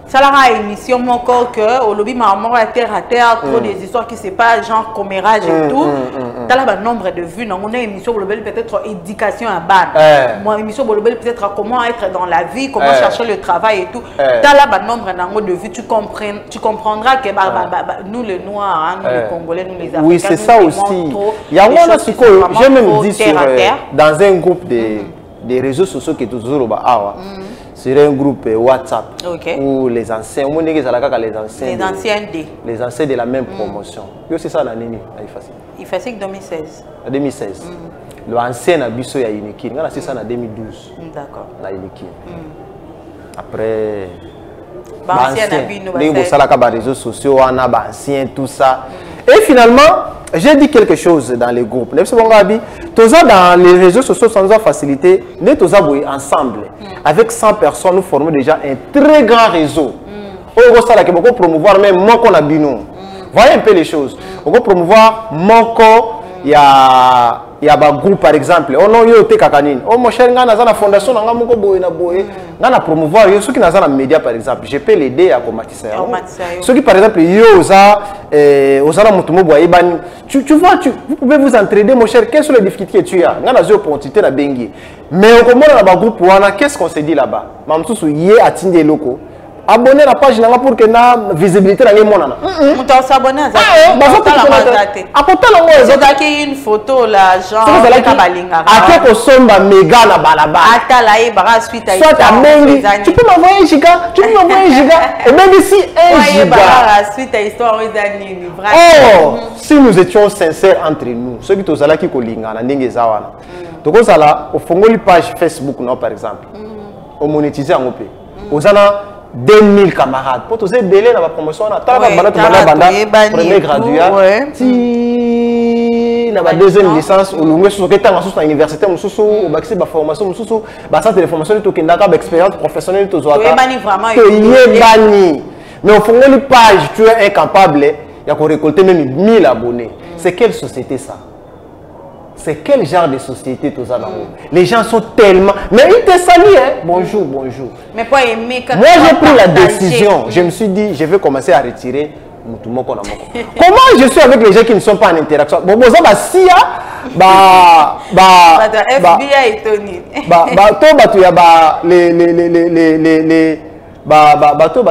ça la émission mon corps que au lobby maman à terre trop des histoires qui c'est pas genre commérage et tout t'as là un nombre de vues non on a émission au lobby peut-être éducation à bas moi émission au lobby peut-être comment être dans la vie comment chercher le travail et tout t'as là un nombre de vues tu comprendras que nous les noirs nous les congolais nous les africains oui c'est ça aussi il y a moi j'ai même dit sur dans un groupe des réseaux sociaux qui est toujours au bas c'est un groupe WhatsApp où les anciens, les anciens de la même promotion. C'est ça l'année. Il fait ça en 2016. En 2016. L'ancien a biso ya Unikin. C'est ça en 2012. D'accord. La Unikin. Après, les réseaux sociaux, on a ancien tout ça. Et finalement, j'ai dit quelque chose dans les groupes. Dans les réseaux sociaux sans facilité, nous sommes ensemble. Avec 100 personnes, nous formons déjà un très grand réseau. On va promouvoir même mon qu'on a bino. Voyez un peu les choses. On va promouvoir mon corps. Il y a un groupe par exemple. On a eu Kakanine. Oh mon cher, on a la fondation. On a promouvoir. Ceux qui ont des médias par exemple. Je peux l'aider à combattre ça. Ceux qui par exemple, tu vois, vous pouvez vous entraider mon cher. Quelles sont les difficultés que tu as? On a des opportunités à Bengi. Mais au moment où on a un groupe, qu'est-ce qu'on s'est dit là-bas? Mamsou yé a tindé locaux. Abonner la page pour que la visibilité dans les mondes. On t'a s'abonner à ça. C'est une photo là, genre. Après qu'on somba méga na balaba. Suite à tu peux m'envoyer un giga. Et même ici un giga. Suite à histoire oh, si nous étions sincères entre nous, ceux qui sont là qui kolinga na ndenge zawana. Donc on là, au fongoli page Facebook non par exemple. On monétise en OP. On a 2000 camarades. Pour tous ces délais dans la promotion, on a premier graduat, la deuxième licence, on a une université, on a une formation, on a une formation, on a une expérience professionnelle. Mais au fond de la page, tu es incapable de récolter même 1000 abonnés. C'est quelle société ça? C'est quel genre de société tout ça? Les gens sont tellement... Mais ils te saluent, hein? Bonjour. Mais pas aimer quand moi, j'ai pris la décision. Je me suis dit, je vais commencer à retirer Comment je suis avec les gens qui ne sont pas en interaction? Bon, ça va si FBI est Tony.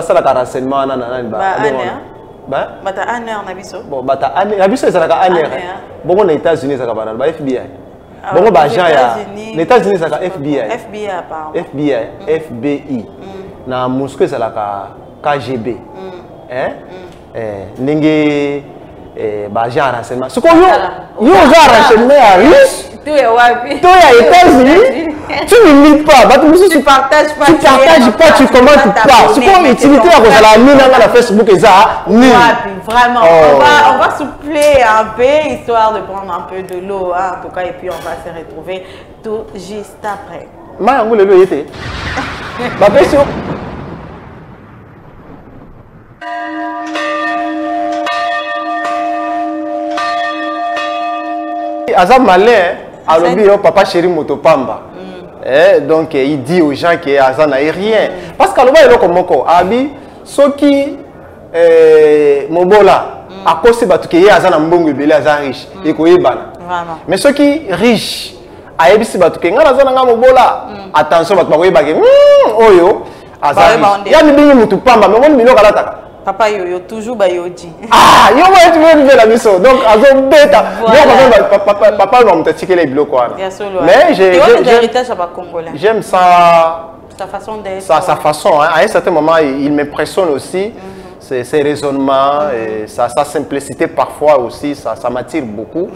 Ça la renseignement bata aner na biso bon bata aner na biso ezalaka aner bongo na États-Unis ezalaka bana ba FBI bongo ba agent ya les États-Unis ezalaka FBI pardon FBI na Moscou ezalaka KGB ndenge ba agent renseignement ce qu'on yo za renseignement ya russe to ya wapi to ya États-Unis Tu n'imites pas. Tu partages pas. Tu partages pas, tu commentes pas. Ce qu'on utilise à la mine à Facebook et ça, vraiment. On va souffler un peu, histoire de prendre un peu de l'eau, hein, en tout cas, et puis on va se retrouver tout juste après. Azam malin, alors papa chéri motopamba. Donc il dit aux gens que Azam n'a rien. Parce qu'à l'obé il est comme encore. Abi, ceux qui mobola, à cause de ce que Azam a mbongo belé Azam riche, et qu'on est bana. Mais ceux qui riches, à ebisi batu que Azam a mobola, attention batu bakoye bagé. Oyo, Azam. Il y a des gens qui motopamba, mais on milio kalata. Papa yo toujours bayoji. Ah, yo moi tu veux la mission. Donc Azam bêta. Papa va me tirer les blocs quoi. Mais j'aime ça. Sa façon d'être. Sa façon, hein. À un certain moment, il m'impressionne aussi. Ses raisonnements, et sa simplicité parfois aussi, ça m'attire beaucoup.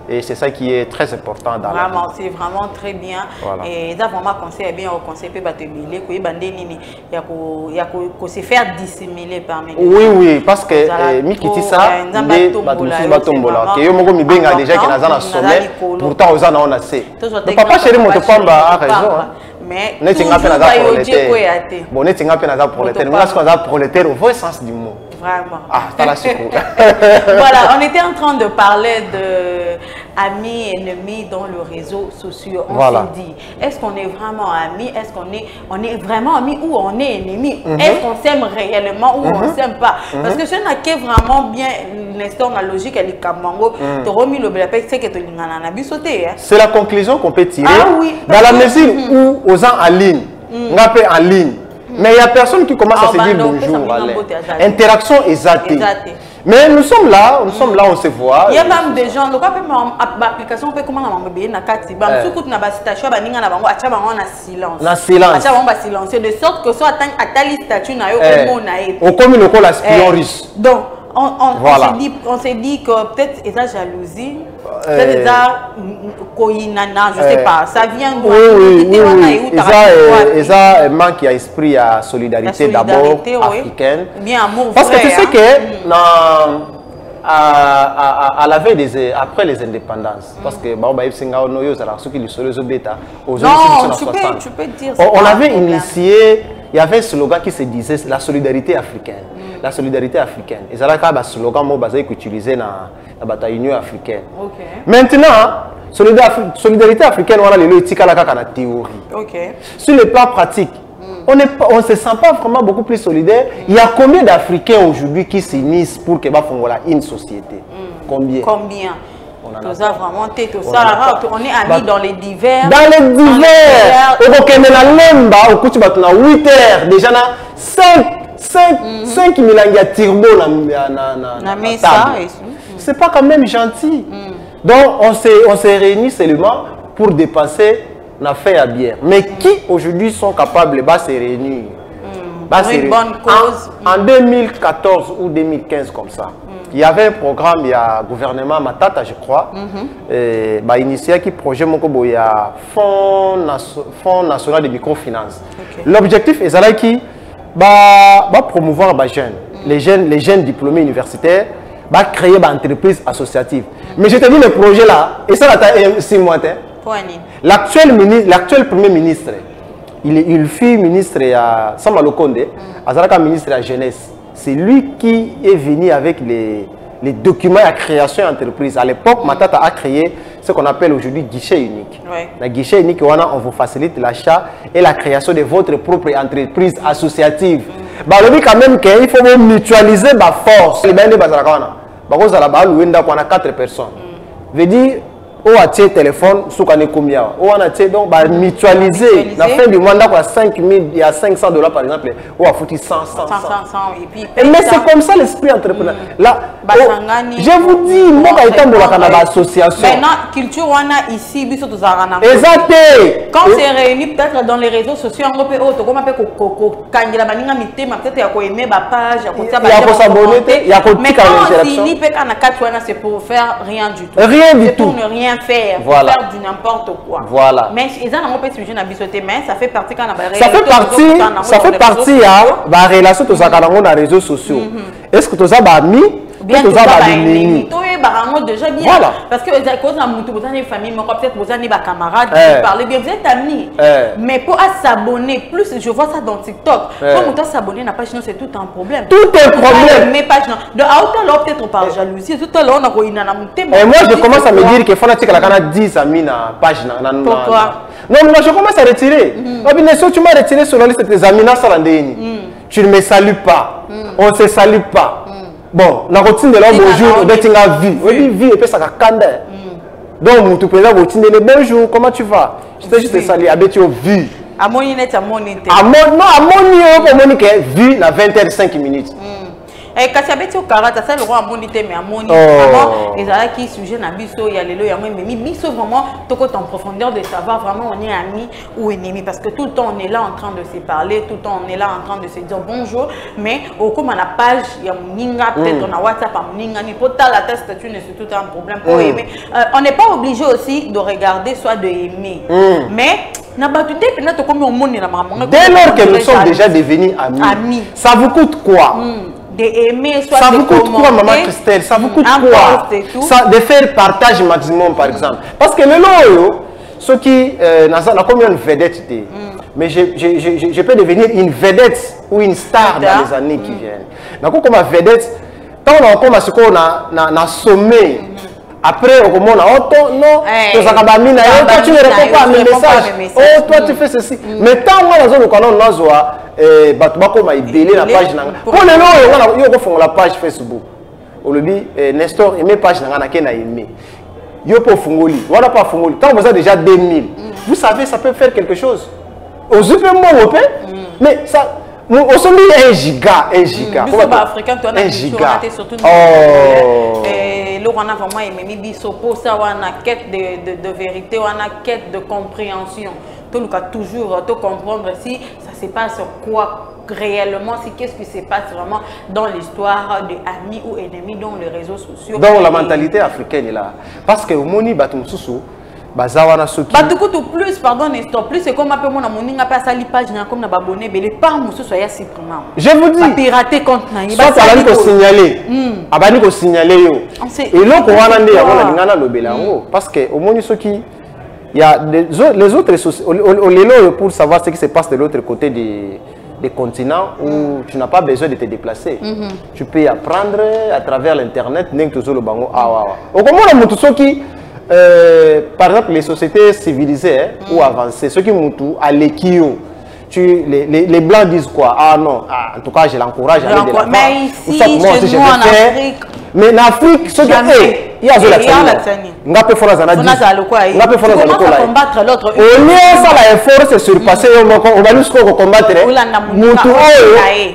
Et c'est ça qui est très important dans la vie. C'est vraiment très bien. Voilà. Et ça vraiment conseil bien au conseil peut battre mêler il y a se faire dissimuler parmi les oui oui parce que mikiti ça des batombola que yo moko mi benga déjà qui nazana sommet pourtant aux ana on a c'est le papa chéri motopamba a raison mais netinga pe naza prolétaire bon netinga pe naza prolétaire mais parce qu'on prolétaire au vrai sens du mot. Vraiment. Ah, c'est la suite. Voilà, on était en train de parler de amis, ennemis dans le réseau social. On s'est dit, est-ce qu'on est vraiment amis? Est-ce qu'on est vraiment amis ou on est ennemis? Est-ce qu'on s'aime réellement ou on ne s'aime pas? Parce que ce n'est que vraiment bien l'instant la logique, elle est comme c'est la conclusion qu'on peut tirer dans la mesure où aux gens en ligne, on appelle en ligne. Mais il n'y a personne qui commence à se dire bonjour. Interaction exatée. Mais nous sommes là, on se voit. Il y a même des gens, donc l'application peut comment on peut na kati ba msukutu na basitation ba ninga na bango acha bango na silence. Na silence. Acha bango silence de sorte que soit atali statut na yo au na et. Au comme le la spion russe. Donc on s'est dit que peut-être et ça jalousie, peut-être ça koinana, je sais pas, ça vient d'où? Et ça manque d'esprit à solidarité d'abord africaine. Bien amour. Parce que tu sais que à la veille après les indépendances, parce que tu peux dire on avait initié, il y avait un slogan qui se disait la solidarité africaine. La solidarité africaine. Et c'est là qu'il y a un slogan qui est utilisé dans la Union africaine. Maintenant, solidarité africaine, on a les théorie. Sur le plan pratique, on ne se sent pas vraiment beaucoup plus solidaire. Il y a combien d'Africains aujourd'hui qui s'unissent pour que une société? Combien? On est amis dans les divers. Dans les divers. Au 8 heures, déjà 5 milangi à turbo na table. C'est pas quand même gentil. Donc on s'est réunis seulement pour dépenser la fait à bière. Mais qui aujourd'hui sont capables de se réunir? Pour une bonne cause. En 2014 ou 2015 comme ça. Il y avait un programme, il y a le gouvernement Matata, je crois, initié qui projet il y a Fonds national de microfinance. L'objectif est là qui promouvoir les jeunes diplômés universitaires, créer une entreprise associative. Mais je te dis le projet là, et ça a 6 mois. L'actuel premier ministre, il fut ministre à Sambalo Konde, ministre de la jeunesse. C'est lui qui est venu avec les documents à création d'entreprise. À l'époque, Matata a créé ce qu'on appelle aujourd'hui guichet unique. Le guichet unique, on vous facilite l'achat et la création de votre propre entreprise associative. Il quand même qu'il faut mutualiser ma force. Les gens ont 4 personnes. Veut dire, on a un téléphone, on a donc mutualiser. La fin du mois, il y a 500 $, par exemple, on a foutu 100. Mais c'est comme ça l'esprit entrepreneur. Là, je vous dis, moi, je suis dans l'association. Maintenant, culture, on a ici, exact. Quand on s'est réunis peut-être dans les réseaux sociaux, on peut mais quand on s'unit, c'est pour faire rien du tout. Rien du tout. Ne rien rien faire, voilà. Faire du n'importe quoi. Voilà. Mais ils ont un peu sujet na bisoté, mais ça fait partie quand on a ça fait partie à la relation de les réseaux sociaux. Est-ce que tu as amis? Bien que tu ennemis. Déjà bien. Voilà. Parce que vous avez une famille, peut-être vous avez des camarades, vous parlez bien, vous êtes amis. Mais pour s'abonner, plus je vois ça dans TikTok, quand on s'abonner à la page, c'est tout un problème. Tout un problème. Mes pages, de alors peut-être par jalousie, tout à l'heure on a eu une et moi je commence à me dire qu'il faut que 10 amis dans la page. Pourquoi? Non, moi je commence à retirer. Si tu m'as retiré sur la liste de tes amis, tu ne me salues pas. On ne se salue pas. Bon, la routine de l'homme bonjour, on est en vie. On dit vie et puis ça va candé. Donc, tu peux la routine de bonjour, comment tu vas? Je t'ai juste salué, tu as vu. À mon net, à mon net. Non, à mon niveau, vu la 20h05 minutes. Et quand tu as au karate, ça le roi à mon net, mais à mon niveau, vraiment, les gens qui sujet na biso, il y a les lois, il y a mais biso vraiment, tout en profondeur de savoir vraiment on est amis ou ennemis, parce que tout le temps on est là en train de se parler, tout le temps on est là en train de se dire bonjour, mais au comme à la page, il y a Mninga, peut-être on a WhatsApp à Mninga, ni pour ta la test statut, c'est tout un problème pour aimer. On n'est pas obligé aussi de regarder, soit de aimer, mais dès lors que nous sommes déjà devenus amis, ça vous coûte quoi? D'aimer, soit ça de vous coûte quoi, maman Christelle? Ça vous coûte quoi? Ça, de faire partage maximum, par exemple. Parce que le lot, ceux qui n'ont comme une vedette, mais je peux devenir une vedette ou une star dans les années qui viennent. Donc, comme vedette, tant on a ce qu'on a sommet. Après, on commence à non, tu ne réponds pas à mes messages. Oh, toi, tu fais ceci. Mais tant qu'on a zone canon, on a comme la page. Pour le nom, on a la page Facebook. On le dit, Nestor, aimé page, on a aimé. Yo pour Fungoli, voilà pas Fungoli. Tant vous avez déjà 2000, vous savez, ça peut faire quelque chose. Aux européens, mais ça. On se dit 1 giga, 1 giga. Africain, tu as 1 giga. Et là, on a vraiment aimé biso pour ça, on a quête de vérité, on a quête de compréhension. Tout le cas, toujours te comprendre si ça se passe quoi réellement, si qu'est-ce qui se passe vraiment dans l'histoire de amis ou ennemis dans les réseaux sociaux. Donc la mentalité africaine est là. Parce que au Moni Batumsusu, plus, pardon, plus c'est comme un peu mon amour, pas sa page, comme na abonné, mais les parents soient supprimés. Je vous dis, pirater compte soit tu vas signaler, abani ko signaler yo. Et là qu'on va aller avant la lingana lobelango, parce que au moins ceux qui, il y a les autres pour savoir ce qui se passe de l'autre côté des continents où tu n'as pas besoin de te déplacer. Tu peux y apprendre à travers l'internet, n'importe toujours le bango. Au comment la moto qui par exemple, les sociétés civilisées ou avancées, ceux qui montent à l'équio, les blancs disent quoi? Ah non, en tout cas, je l'encourage à aller de l'avant. Mais ici, chez nous en Afrique, mais en Afrique, ceux qui il y a la Tchani. On a pu faire ça. On a pu faire ça. Combattre l'autre. Au lieu ça la effort c'est surpasser on va juste combattre.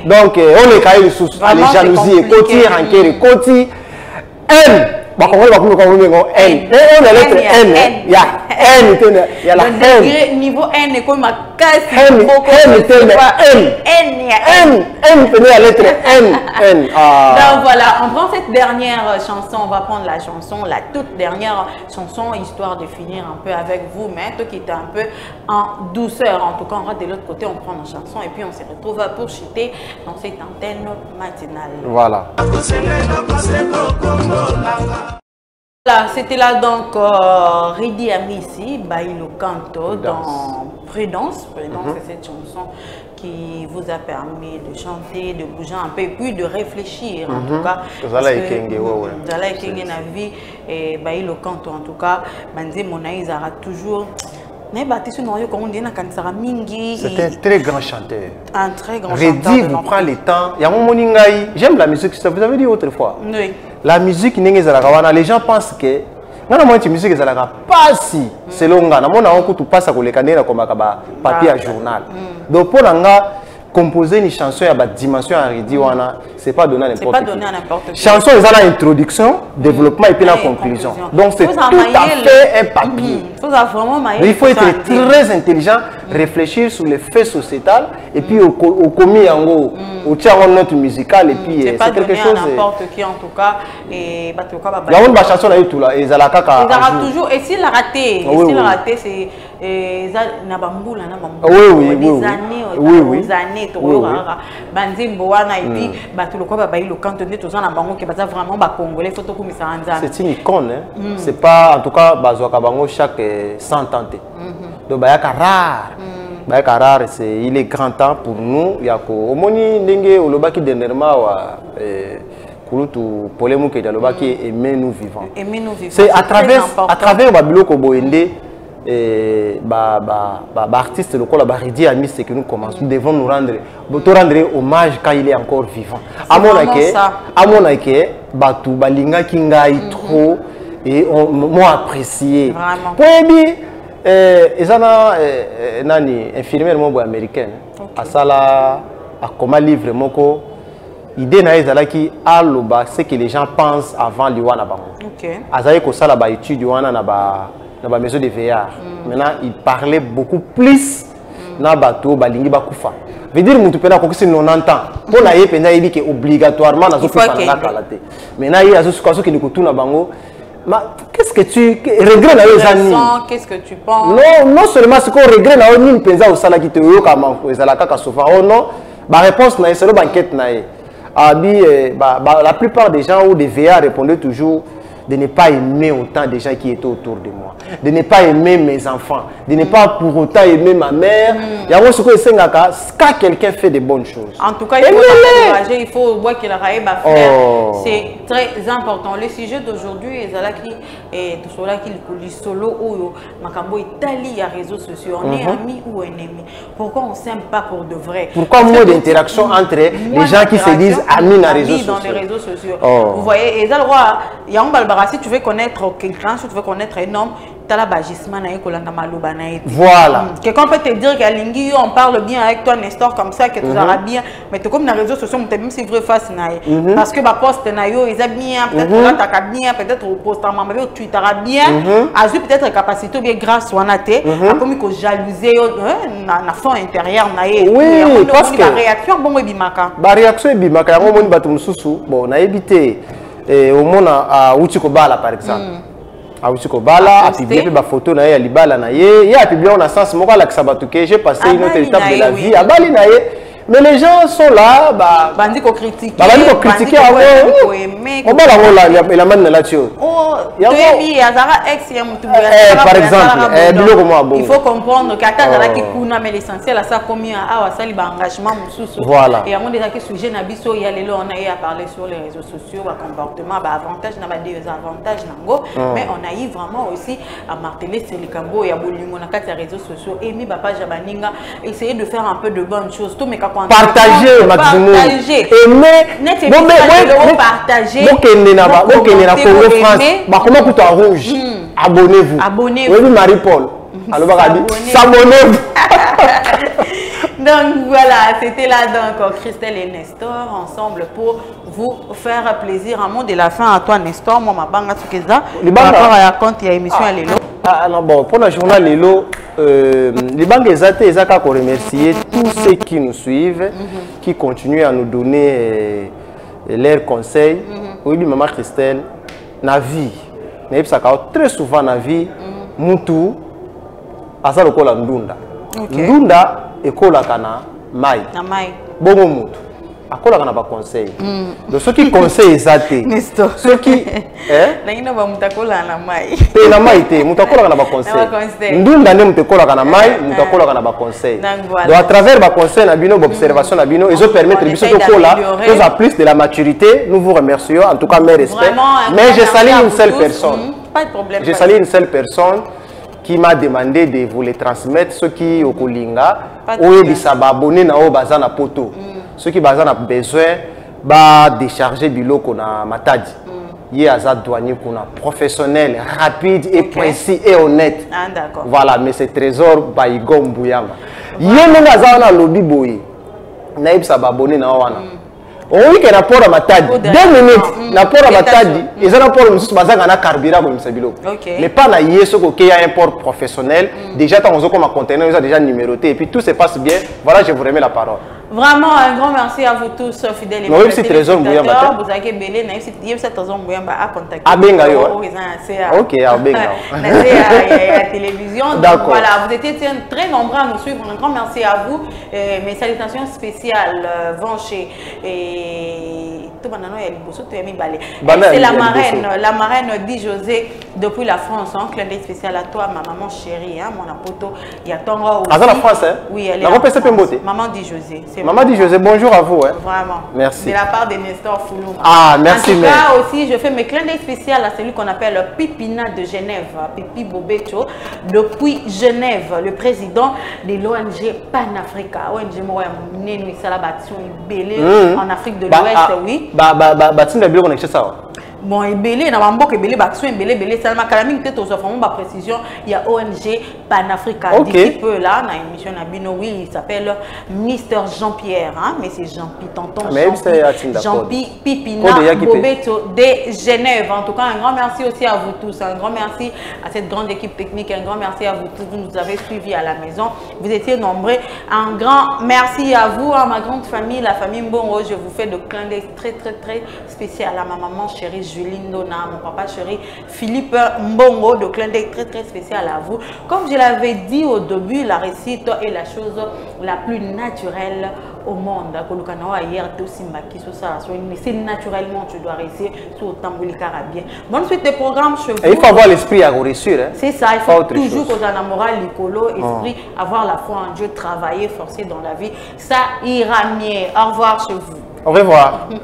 Donc on est caillé sous les jalousies, côté rancœur, côté haine. N. On a la lettre N. Il y a N. Il y a la N. Niveau N est comme un casse. N. Tenez la lettre N. Donc voilà, on prend cette dernière chanson. On va prendre la chanson, la toute dernière chanson, histoire de finir un peu avec vous. Mais toi qui était un peu en douceur. En tout cas, on va de l'autre côté, on prend la chanson et puis on se retrouve pour chuter dans cette antenne matinale. Voilà. Voilà, c'était là donc Ridi Amissi, Bailo Canto dans Prudence. Prudence, c'est cette chanson qui vous a permis de chanter, de bouger un peu et puis de réfléchir en tout cas. Zala Ekenge na vie et Bailo Canto en tout cas, Banze Monaïs aura toujours. C'est un très grand chanteur. Un très grand chanteur. Redi vous prend le temps. J'aime la musique, ça vous avez dit autrefois. Oui. La musique, les gens pensent que la musique est pas si selon moi. Tu passes à papier à journal. Donc pour composer une chanson à dimension à Redi, c'est pas donné à n'importe qui. Chanson, ils ont l'introduction, développement et puis la conclusion. Donc c'est tout à fait un papier. Il faut être très intelligent réfléchir sur les faits sociétals et puis au commis yango au tient en note musicale et puis c'est quelque chose n'importe qui en tout cas et bah tout cas il y a une chanson là tout là et ça la kaka toujours et s'il a raté c'est na bambula na bambula oui banzimbo wana et puis bah tout le quoi bah il le cantonné tout ça na bango qui baza vraiment ba congolais photo comme ça c'est une icône c'est pas en tout cas bazoka bango chaque 100 ans donc bah rare il est grand temps pour nous yako omoni ndenge olobaki dernièrement wa kulutu polemu ke dalobaki aimer nous vivants c'est à travers babiloko boende artiste le kola baridi ami c'est que nous commençons nous devons nous rendre hommage quand il est encore vivant à mon aïe batu balinga kingai trop et m'ont apprécié puis ezana nani infirmière moko américaine asala akoma livre moko idée na ezala ki aloba c'est que les gens pensent avant liwana bango azali ko sala ba étude wana na ba maison de veillard maintenant il parlait beaucoup plus na bato balingi bakufa veut dire mutu pena ko kisi 90 ans pour na ye pena yebi que obligatoirement na zo kufa na kala te maintenant il azo sukaso ki ni kutuna bango. Qu'est-ce que tu regrettes là les amis? Qu'est-ce que tu penses? Non seulement ce qu'on regrette là on pensa au sala qui te yo kama ezala kaka sofa oh non ba réponse na c'est le banquette na la plupart des gens ou des VA répondaient toujours de ne pas aimer autant des gens qui étaient autour de moi, de ne pas aimer mes enfants, de ne pas pour autant aimer ma mère. Il y a ce que quand quelqu'un fait de bonnes choses. En tout cas, il faut encourager, il faut voir qu'il a faire. C'est très important. Le sujet d'aujourd'hui est solo ou Makambo Italie à réseaux sociaux. On est amis ou ennemis. Pourquoi on ne s'aime pas pour de vrai? Pourquoi moins d'interaction entre les gens qui se disent amis dans les réseaux sociaux? Vous voyez, il y a un si tu veux connaître quelqu'un, si tu veux connaître un homme, tu as la bagisma na ekolanda maluba na eti. Voilà. Quelqu'un peut te dire qu'à Lingui, on parle bien avec toi, Nestor, comme ça, que tu auras bien. Mais tu comme dans les réseaux sociaux, même si vrai face na parce que ma poste na yo, ils ont bien, peut-être là t'as bien, peut-être au poste en maman, tu t'auras bien. Azu peut-être capacité bien grâce ou en athée, comme que jalousie, na fond intérieur na ye. Oui, parce que la réaction bon et bimaka. La réaction est bimaka. On moni batum susu, bon, na évité. Au monde à Utikobala par exemple. À Utikobala, a publié des photos na Libala na ye, a publié un sens moi la Sabatuke, j'ai passé une autre étape de la vie à Bali na ye. Mais les gens sont là, bandi ko critiquer, on va la manne là-dessus. Par exemple, il faut comprendre qu'attendre qui kuna mais l'essentiel à ça combien à sali ba engagement mususu. Voilà. Et à mon déjà que sujet na biso il y a les on a eu à parler sur les réseaux sociaux, ba comportement, ba avantage na ba désavantage nango, mais on a eu vraiment aussi à marteler sur les cambo et à bolingo na kati réseaux sociaux et mi ba page baninga essayer de faire un peu de bonnes choses tout mais partager maximum aimer partager Congo France comment coûte en rouge abonnez-vous oui Marie-Paul alors s'abonnez-vous. Donc voilà, c'était là donc Christelle et Nestor ensemble pour vous faire plaisir. Un mot de la fin à toi Nestor, moi ma banga tukeza par rapport à la compte il y a émission à Lelo. Alors bon, pour le journal Lelo, les banques Ezaka pour remercier tous ceux qui nous suivent, qui continuent à nous donner leurs conseils. Oui, maman Christelle, na vie, très souvent na vie, mutu asa lokola ndunda. Ndunda ekola kana mai. Na mai. Bongo mutu. Akola kana ba conseil. Donc ceux qui conseillent ezate. Ceux qui na ina ba mutakola na mai. Pe na mai te mutakola kana ba conseil. Ndunda ne mutakola kana mai, mutakola kana ba conseil. Donc à travers ba conseil na bino, observation na bino, ils ont permettre biso to kola, nous a plus de la maturité. Nous vous remercions en tout cas mes respects. Mais je salue une seule personne. Pas de problème. Je salue une seule personne qui m'a demandé de vous les transmettre, ceux qui au Kolinga, ou qui sont abonnés na bazana poto. Ceux qui ont besoin de décharger biloko na matadi. Il y a des douaniers professionnels, rapides et précis et honnêtes. Ah, d'accord. Voilà, mais c'est trésor Baïgom Bouyama. Il y a des lobby boy. Naïb sa abonné na wana. oui, qu'il y a un rapport à Matadi. 2 minutes, rapport à Matadi. Ils ont un rapport à carburant. Mais pas na yeso qu'il y a un port professionnel. Déjà, quand on a comme un conteneur, ils ont déjà numéroté. Et puis tout se passe bien. Voilà, je vous remets la parole. Vraiment, un grand merci à vous tous, fidèles et fidèles. Oui, c'est trésor Mbouya Matin. Vous avez belé, il y a cette trésor Mbouya à contacter. Ah, benga yo. Ok, ah, benga. La télévision. Donc voilà, vous étiez très nombreux à nous suivre. Un grand merci à vous. Mes salutations spéciales vont chez c'est la marraine dit José depuis la France. Un clin d'œil spécial à toi, ma maman chérie, mon apoto. Il y a Tonga aussi. Ah, dans la France, hein? Oui, elle est en France. Maman dit José. Maman dit José, bonjour à vous. Hein? Vraiment. Merci. De la part de Nestor Foulou. Ah, merci. En tout cas, aussi, je fais mes clins d'œil spéciaux à celui qu'on appelle Pipina de Genève, Pipi Bobeto, depuis Genève, le président de l'ONG Pan-Africa. ONG Moya Nenu Salabatio Belé en Afrique de l'Ouest, oui. Bon, et belé, na bambok et belé, baction et belé, seulement calamine peut-être aux enfants, ma précision, il y a ONG Pan-Africa. D'ici peu là, dans l'émission Nabino, oui, il s'appelle Mister Jean-Pierre, hein, mais c'est Jean-Pi, tonton Jean-Pi Pipina Bobeto de Genève. En tout cas, un grand merci aussi à vous tous, un grand merci à cette grande équipe technique, un grand merci à vous tous, vous nous avez suivis à la maison, vous étiez nombreux. Un grand merci à vous, à ma grande famille, la famille Mbongo, je vous fais de clin d'œil très spécial à ma maman chérie Juline Dona, mon papa chéri Philippe Mbongo, de clin d'œil très spécial à vous. Comme je l'avais dit au début, la réussite est la chose la plus naturelle au monde. C'est naturellement tu dois réussir sur le tambouli carabien. Bonne suite des programmes chez vous. Et il faut avoir l'esprit à réussir. Hein? C'est ça, il faut toujours qu'on a la morale, l'écolo, esprit, avoir la foi en Dieu, travailler, forcer dans la vie. Ça ira mieux. Au revoir chez vous. Au revoir.